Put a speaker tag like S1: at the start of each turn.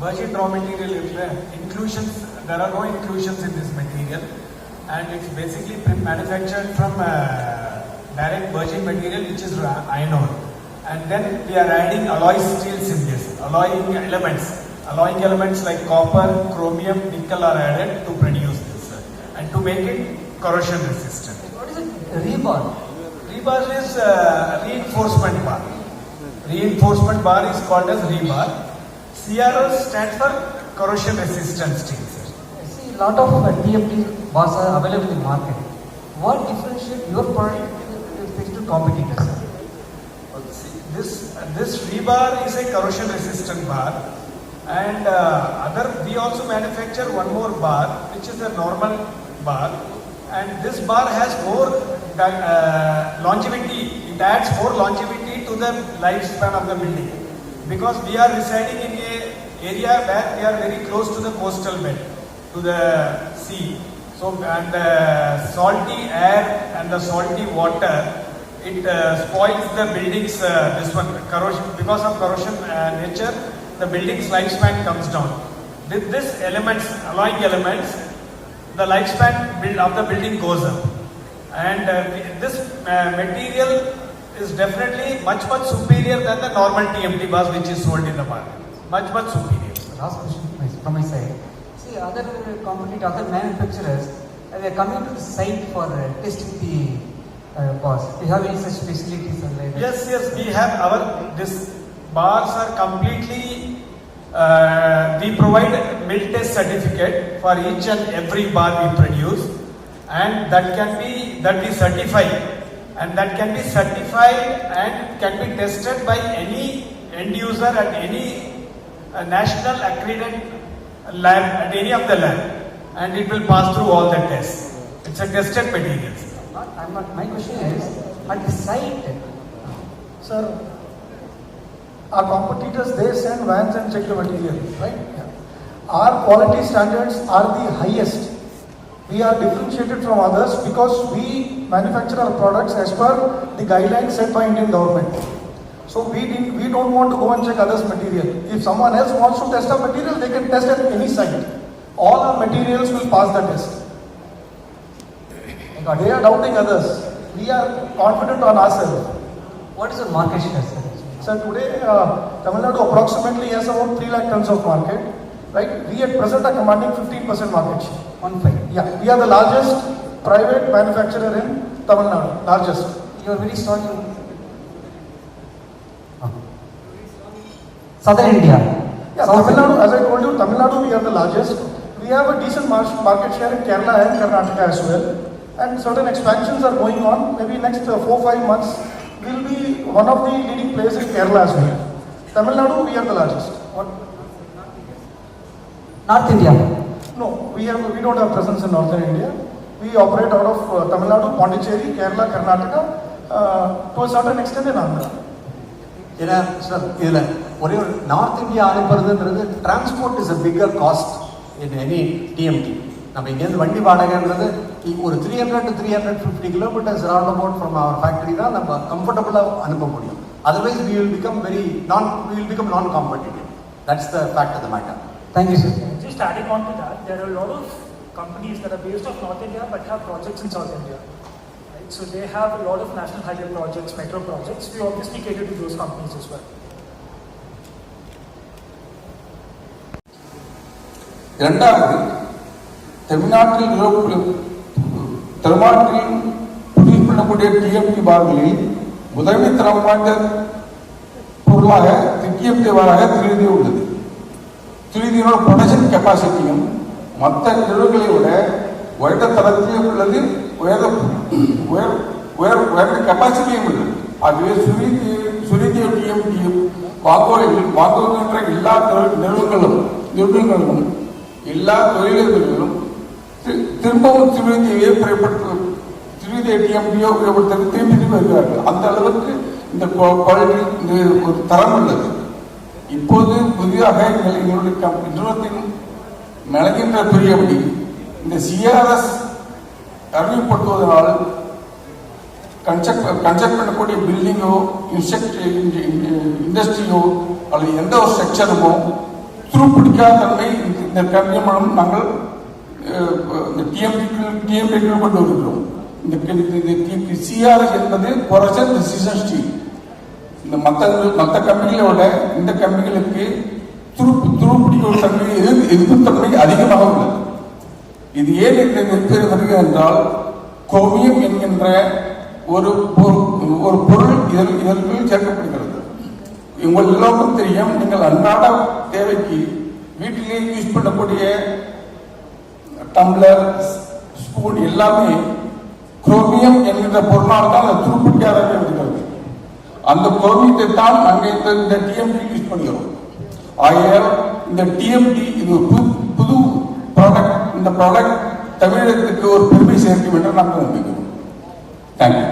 S1: virgin raw material inclusions. There are no inclusions in this material, and it's basically manufactured from direct virgin material, which is iron ore. And then we are adding alloy steels in this, alloying elements like copper, chromium, nickel are added to produce this and to make it corrosion resistant.
S2: What is it? Rebar.
S1: Rebar is reinforcement bar. Reinforcement bar is called as rebar. CRS stands for corrosion resistant steel.
S2: I see a lot of TMT bars are available in the market. What differentiates your product with respect to competitors?
S1: This rebar is a corrosion resistant bar, and we also manufacture one more bar, which is a normal bar, and this bar has more longevity. It adds more longevity to the lifespan of the building, because we are residing in an area where we are very close to the coastal belt, to the sea. So, and the salty air and the salty water, it spoils the building's corrosion. Because of corrosion nature, the building's lifespan comes down. With this alloying elements, the lifespan of the building goes up. And this material is definitely much superior than the normal TMT bars which is sold in the market. Much superior.
S2: Last question from my side. See, other manufacturers, they are coming to the site for testing the bars. Do you have any such facilities?
S1: Yes, we have these bars are completely, we provide mill test certificate for each and every bar we produce, and that we certify, and that can be certified and can be tested by any end user at any national accredited lab, at any of the lab, and it will pass through all the tests. It's a tested material.
S2: My question is, at the site,
S3: sir, our competitors, they send vans and check the material, right? Yeah. Our quality standards are the highest. We are differentiated from others because we manufacture our products as per the guidelines set by Indian government. So we don't want to go and check others' material. If someone else wants to test our material, they can test at any site. All our materials will pass the test. They are doubting others. We are confident on ourselves.
S2: What is the market share, sir?
S3: Sir, today Tamil Nadu approximately has about 3 lakh tons of market. Right? We at present are commanding 15% market share.
S2: 1.5.
S3: Yeah, we are the largest private manufacturer in Tamil Nadu. Largest.
S2: You are very strong in Southern India.
S3: Yeah, Tamil Nadu, as I told you, Tamil Nadu we are the largest. We have a decent market share in Kerala and Karnataka as well. And certain expansions are going on. Maybe next 4-5 months, we will be one of the leading players in Kerala as well. Tamil Nadu, we are the largest. What?
S2: North India.
S3: No, we don't have presence in Northern India. We operate out of Tamil Nadu, Pondicherry, Kerala, Karnataka, to a certain extent in Andhra.
S4: Sir, North India transport is a bigger cost in any TMT. நம்ம இங்கேருந்து வண்டி வாடகைன்றது ஒரு 300 to 350 kilometers round about from our factory தான் நம்ம கம்ஃபர்டபுளாக அனுப்ப முடியும். Otherwise we will become non-competitive. That's the fact of the matter.
S2: Thank you, sir.
S5: Just adding on to that, there are a lot of companies that are based off North India but have projects in South India. Right? So they have a lot of national highway projects, metro projects. We obviously cater to those companies as well.
S6: இரண்டாவது, தமிழ்நாட்டில் produce பண்ணக்கூடிய TMT பார்களில் முதன்மை தரம் வாய்ந்த பொருளாக TMT பாராக திருதி உள்ளது. திருதியோட production கெப்பாசிட்டியும் மற்ற நிறுவனங்களை விட உயர்ந்த தரத்திலே உள்ளது, உயர்ந்த கெப்பாசிட்டியும் உள்ளது. அதுவே சுருதிய டிஎம்டியும் வாங்குகின்ற எல்லா நிறுவனங்களும் எல்லா தொழிலதிபர்களும் திரும்பவும் திருவிதியை திருவிதியை டிஎம்டியோ உபயோகப்படுத்த திரும்பி வருகிறார்கள். அந்த அளவுக்கு இந்த குவாலிட்டி ஒரு தரம் உள்ளது. இப்போது புதிதாக எங்களுடைய நிறுவனத்தின் மெலகின்ற பெரியபடி இந்த சிஆர்எஸ் அறிமுகப்படுத்துவதனால் கன்ஸ்ட்ரக்ட் பண்ணக்கூடிய பில்டிங்கோ இண்டஸ்ட்ரியோ அல்லது எந்த ஒரு ஸ்ட்ரக்சருமோ துருப்பிடிக்காத தன்மை இந்த கம்பியம் மூலம் நாங்கள் இந்த டிஎம்பிக்கள் கொண்டு வருகிறோம். இந்த சிஆர்எஸ் என்பது கொரசன் ரெசிஸ்டன்ட் ஸ்டீல். இந்த மற்ற கம்பிகளோட இந்த கம்பிகளுக்கு துருப்பிடிக்கிற தன்மை எதிர்ப்பு தன்மை அதிகமாக உள்ளது. இது ஏன் இந்த வருகிறது என்றால் குரோமியம் என்கின்ற ஒரு பொருள் இதற்குள் சேர்க்கப்படுகிறது. உங்கள் எல்லோருக்கும் தெரியும், நீங்கள் அன்றாட தேவைக்கு வீட்டிலேயே யூஸ் பண்ணக்கூடிய டம்ளர், ஸ்பூன் எல்லாமே குரோமியம் என்கின்ற பொருளால் தான் அது துருப்பிடிக்காத வருகிறது. அந்த குரோமியத்தை தான் நாங்கள் இந்த டிஎம்டி யூஸ் பண்ணுகிறோம். ஆகையால் இந்த டிஎம்டி இது புது ப்ராடக்ட். இந்த ப்ராடக்ட் தமிழகத்துக்கு ஒரு பெருமை சேர்க்கும் என்று நாங்கள் நம்புகிறோம். தேங்க்யூ.